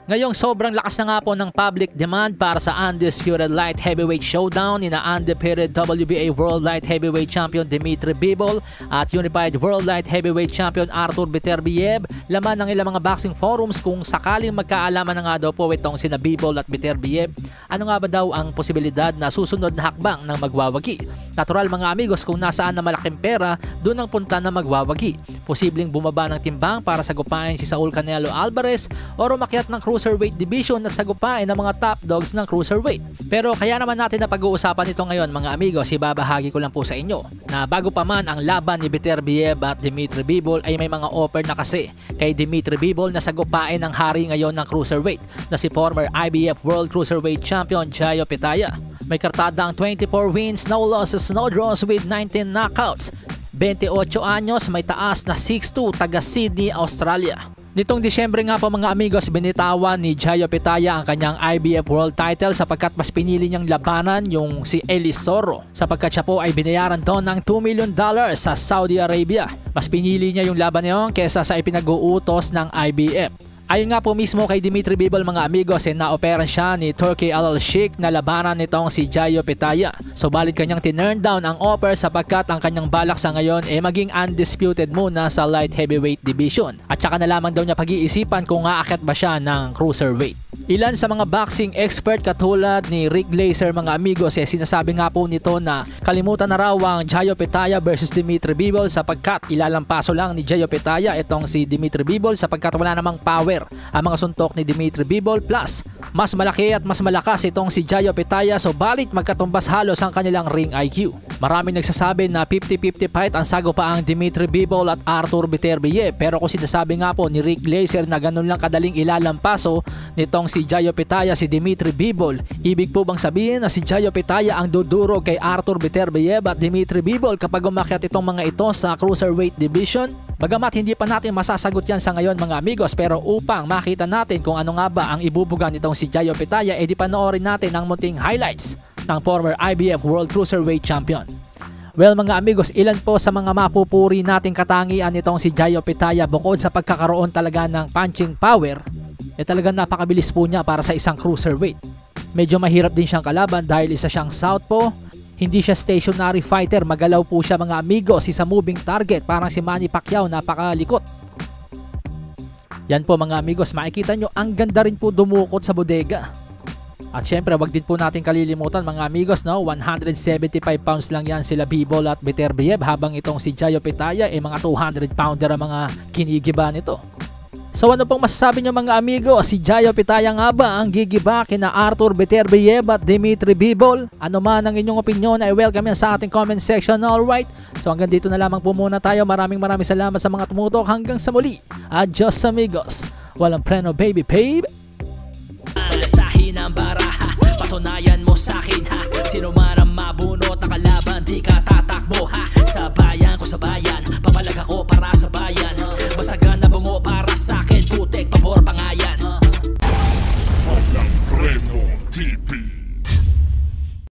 Ngayong sobrang lakas na nga po ng public demand para sa Undisputed Light Heavyweight Showdown ni na undefeated WBA World Light Heavyweight Champion Dimitri Bivol at Unified World Light Heavyweight Champion Artur Beterbiev. Laman ng ilang mga boxing forums kung sakaling magkaalaman na nga daw po itong sina Bivol at Beterbiev, ano nga ba daw ang posibilidad na susunod na hakbang ng magwawagi. Natural mga amigos, kung nasaan na malaking pera, doon ang punta na magwawagi. Posibleng bumaba ng timbang para sagupain si Saul Canelo Alvarez o umakyat ng cruiserweight division at sagupain ng mga top dogs ng cruiserweight. Pero kaya naman natin na pag-uusapan ito ngayon mga amigos, ibabahagi ko lang po sa inyo na bago pa man ang laban ni Beterbiev at Dimitri Bivol ay may mga offer na kasi kay Dimitri Bivol na sagupain ang hari ngayon ng cruiserweight na si former IBF World Cruiserweight Champion Jayo Petaya. May kartada ang 24 wins, no losses, no draws with 19 knockouts. 28 anyos, may taas na 6'2", taga Sydney, Australia. Nitong Disyembre nga po mga amigos, binitawan ni Jayo Petaya ang kanyang IBF World title sapagkat mas pinili niyang labanan yung si Elisoro sapagkat siya po ay binayaran doon ng $2 million sa Saudi Arabia. Mas pinili niya yung laban niyon kesa sa ipinag-uutos ng IBF. Ayon nga po mismo kay Dimitri Bivol mga amigos, naoperan siya ni Turki Al-Sheikh na labanan nitong si Jayo Petaya. Subalit kanyang tinurn down ang offer sapagkat ang kanyang balak sa ngayon maging undisputed muna sa light heavyweight division. At saka na lamang daw niya pag-iisipan kung aakyat ba siya ng cruiserweight. Ilan sa mga boxing expert katulad ni Rick Glazer mga amigos sinasabi nga po nito na kalimutan na raw ang Jayo Petaya versus Dimitri Bivol sapagkat ilalampaso lang ni Jayo Petaya itong si Dimitri Bivol sapagkat wala namang power ang mga suntok ni Dimitri Bivol, plus mas malaki at mas malakas itong si Jayo Petaya, so balit magkatumbas halos ang kanilang ring IQ. Maraming nagsasabi na 50-50 fight ang sagupaang Dimitri Bivol at Artur Beterbiev, pero kung sinasabi nga po ni Rick Glazer na ganun lang kadaling ilalampaso nitong si Jayo Petaya si Dimitri Bivol, ibig po bang sabihin na si Jayo Petaya ang dudurog kay Artur Beterbiev at Dimitri Bivol kapag umakyat itong mga ito sa cruiserweight division? Bagamat hindi pa natin masasagot yan sa ngayon mga amigos, pero upang makita natin kung ano nga ba ang ibubuga nitong si Jayo Petaya, di panoorin natin ang munting highlights ng former IBF World Cruiserweight Champion. Well mga amigos, ilan po sa mga mapupuri nating katangian nitong si Jayo Petaya bukod sa pagkakaroon talaga ng punching power, talagang napakabilis po niya para sa isang cruiserweight. Medyo mahirap din siyang kalaban dahil isa siyang southpaw. Hindi siya stationary fighter, magalaw po siya mga amigos, isa moving target, parang si Manny Pacquiao, napakalikot. Yan po mga amigos, makikita nyo ang ganda rin po dumukot sa bodega. At syempre wag din po natin kalilimutan mga amigos, 175 pounds lang yan sila Bivol at Beterbiev, habang itong si Jayo Petaya mga 200 pounder ang mga kinigiba nito. So ano pong masasabi nyo mga amigo, si Jayo Petaya nga ba ang gigiba kina Artur Beterbiev at Dimitri Bivol? Ano man ang inyong opinion ay welcome yan sa ating comment section. Alright, so hanggang dito na lamang po muna tayo. Maraming salamat sa mga tumutok. Hanggang sa muli, adios amigos, walang preno baby babe.